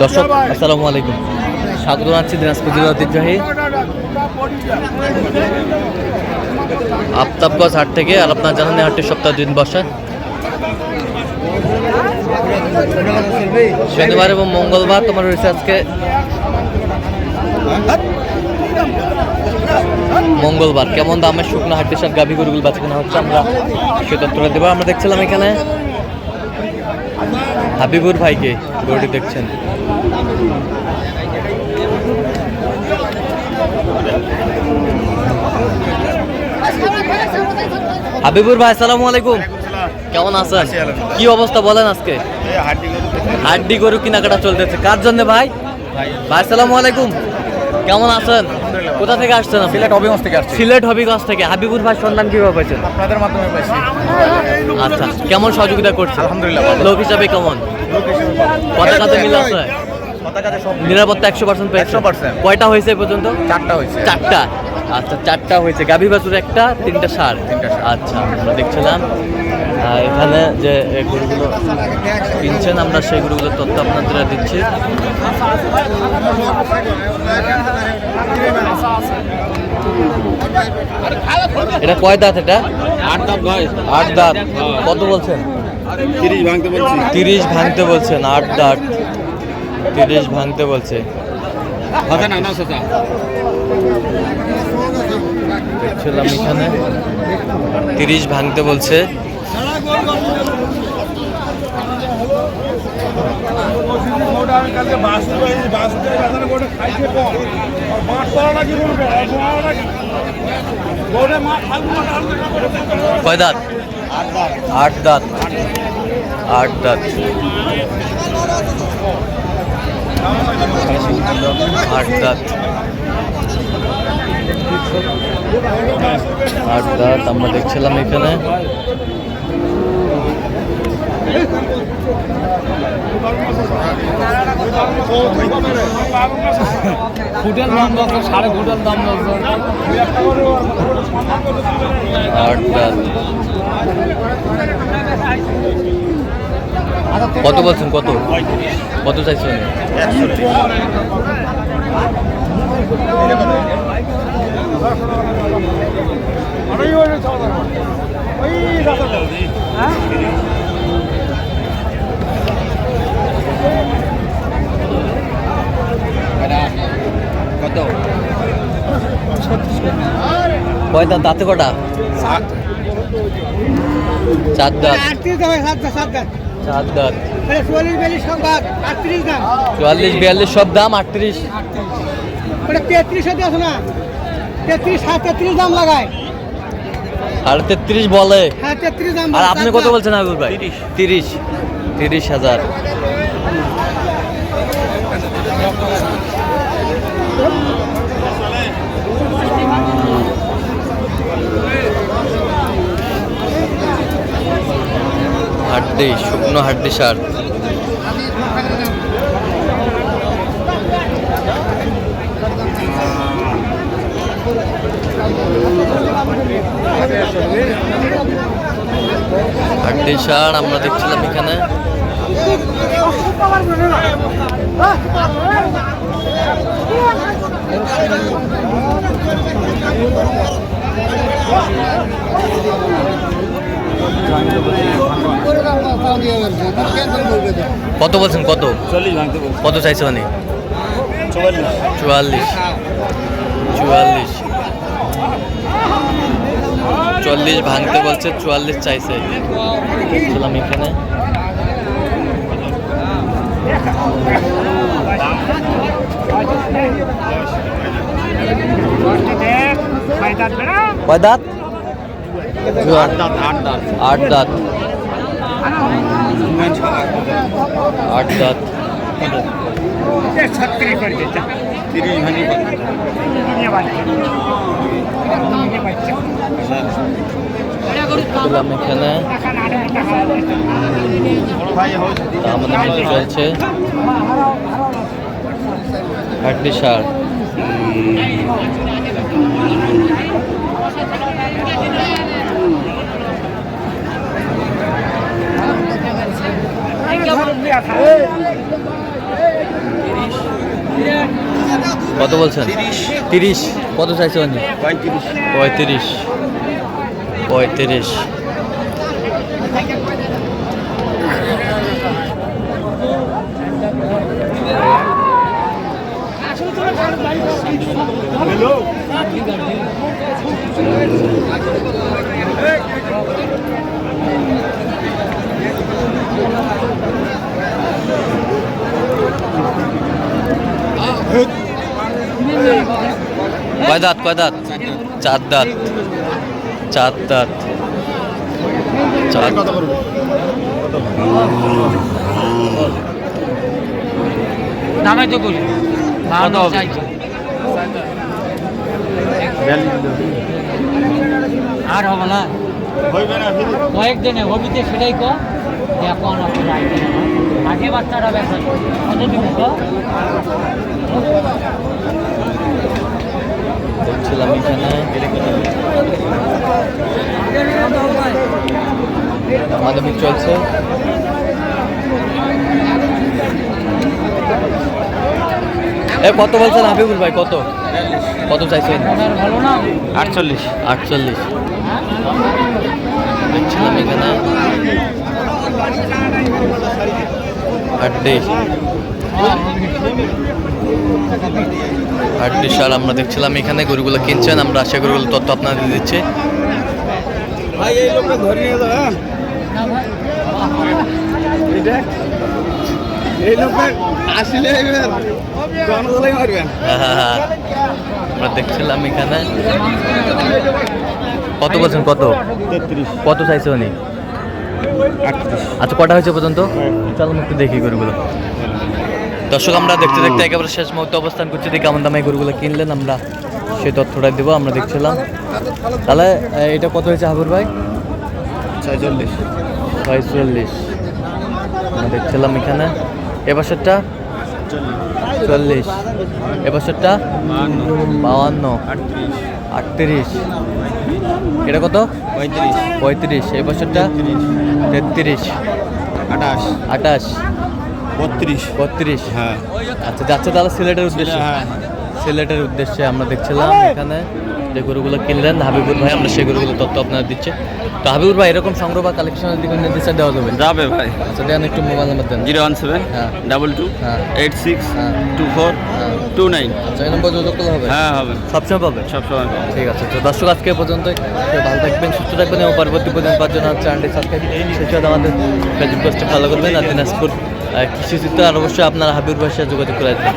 দর্শক আসসালামু আলাইকুম, স্বাগত জানাচ্ছি দিনাজপুর জেলার ঐতিহ্যবাহী আফতাবগঞ্জ হাট থেকে। আর আপনার জানেন হাটটি সপ্তাহে 2 দিন বসে, শনিবার এবং মঙ্গলবার। তোমার রয়েছে আজকে মঙ্গলবার। কেমন দামের শুকনো হাটটি সার গাভী গরুগুলো বাঁচে কেনা হচ্ছে, আমরা সে তথ্যটা দেবো। আমরা দেখছিলাম এখানে হাবিবুর ভাইকে গরুটি দেখছেন। হাবিবুর ভাই আসসালামু আলাইকুম, কেমন আছেন? কি অবস্থা বলেন আজকে? হাড্ডি গরু কেনাকাটা চলতেছে কার জন্য ভাই? ভাই আসসালামু আলাইকুম, কেমন আছেন? কোথা থেকে আসছেন? সিলেট হবিগঞ্জ থেকে আসছি। সিলেট হবিগঞ্জ থেকে। হাবিবুর ভাই সন্ধান কিভাবে পাইছেন? আপনাদের মাধ্যমে পাইছি। আচ্ছা, কেমন সহযোগিতা করছে? আলহামদুলিল্লাহ। লোক হিসাবে কেমন? পতাকাতে মিল আছে? নিরাপত্তা 100% পেয়েছে? 100%। কয়টা হয়েছে এই পর্যন্ত? 4টা হয়েছে। 4টা। আচ্ছা, 4টা হয়েছে। গাভী বাছুর একটা, 3টা ষাঁড়। আচ্ছা, আমরা দেখছিলাম এখানে যে গরুগুলো কিনছেন, আমরা সেই গরুগুলোর তথ্য আপনাদের দিচ্ছি। এটা কয় দাঁত? এটা 8 দাঁত ভাই। 8 দাঁত। কত বলছেন? 30 ভাঙতে বলছি। 30 ভাঙতে বলছেন। 8 দাঁত, 30 ভাঙতে বলছে। কথা না না চাচা। দেখছিলাম এখানে 30 ভাঙতে বলছে। কয় দাঁত? 8 দাঁত। 8 দাঁত। 8 দাঁত। 8 দাঁত আমরা দেখছিলাম এখানে। ফুটের দাম 10, সাড়ে ফুটের দাম 10। 8 দাঁত। কত বলছেন? কত কত চাইছেন? কত? কয় দাঁত? দাঁতে কটা? 4 দাঁত। 4 দাঁত। 44-42 সব দাম 38 দাম। 44-42 সব দাম 38। ওটা 33 হতে আছে না? 33 37 দাম লাগায়। 33.5 বলে। হ্যাঁ 33 দাম। আর আপনি কত বলছেন হাবিবুর ভাই? 30,000। হাড্ডি, শুকনো হাড্ডি সার। হাড্ডি সার আমরা দেখছিলাম এখানে। কত বলছেন? কত? 40 ভাঙতে বলছি। কত চাইছে মানে? 44। 44। 40 ভাঙতে বলছে, 44 চাইছে। ছিলাম এখানে। কয় দাঁত? 8 দাঁত। 8 দাঁত। 8 দাঁত। 8 দাঁত। 30 ভাঙি। দিলাম এখানে। আমাদের মধ্যে চলছে হাড্ডি সার। কত বলছেন? 30। কত চাইছে উনি? 35। 35। কয় দাঁত? 4 দাঁত। 4 দাঁত। কত করবে? দামে তো বলি কত হবে? আর হবে না হইবে না ফিরে। কয়েকদিনে হবিতে সেটাই কর এখন আগে বাচ্চারা ব্যবসা কত দিব দেখছিলাম এখানে আমাদের মিট চলছে। কত বলছেন হাবিবুল ভাই? কত চাইছেন? ভালো না 48। 48। দেখছিলাম এখানে 38 সাল আমরা দেখছিলাম এখানে গরুগুলো কিনছেন। আমরা সে গরুগুলো তথ্য আপনাদের দিচ্ছি। ভাই এই লোকটা ধরে নিয়ে যাও। হ্যাঁ এটা এই লোকটা আসলে এবার জনগণই মারবেন। আমরা দেখছিলাম এখানে কত বলছেন? কত 33। কত চাইছে উনি? 38। আচ্ছা, কটা হয়েছে পর্যন্ত? চলো একটু দেখি গরুগুলো। দর্শক, আমরা দেখতে দেখতে একেবারে শেষ মুহূর্তে অবস্থান করছি। দেখি কেমন দামে গরুগুলো কিনলেন, আমরা সেই তথ্যটা দেবো। আমরা দেখছিলাম তাহলে এটা কত হয়েছে হাবুর ভাই? 46। 45। আমরা দেখছিলাম এখানে এবছরটা 40, এবছরটা 52, 38। এটা কত? 35। এবছরটা 33, 28, 32। হ্যাঁ আচ্ছা, যাচ্ছে তাহলে সিলেটের উদ্দেশ্যে। হ্যাঁ। সিলেটের উদ্দেশ্যে আমরা দেখছিলাম এখানে যে গরুগুলো কিনলেন হাবিবুর ভাই। আমরা সেই গরুগুলো তথ্য আপনারা দিচ্ছে। তো হাবিবুর ভাই, এরকম সংগ্রহ বা কালেকশনের দিকে নির্দেশ দেওয়া যাবে? যাবে ভাই। আচ্ছা, দেন একটু মোবাইল নাম্বার দেন। 017 হ্যাঁ। 22 হ্যাঁ। 86 হ্যাঁ। 24 হ্যাঁ। 29। আচ্ছা, এই নম্বর যোগাযোগ করলে হবে? হ্যাঁ হবে, সবসময় পাবে। সবসময়। ঠিক আছে। তো দর্শক, আজকে এ পর্যন্তই। ভালো থাকবেন, সুস্থ থাকবেন এবং পরবর্তী পর্যন্ত পাওয়ার জন্য চ্যানেলটি সাবস্ক্রাইব সেই সাথে আমাদের ফেসবুক পেজটি ফলো করবেন। আর দিনাজপুর কৃষি চিত্র আর অবশ্যই আপনারা হাবিবুর ভাইয়ের সাথে যোগাযোগ করে আসবেন।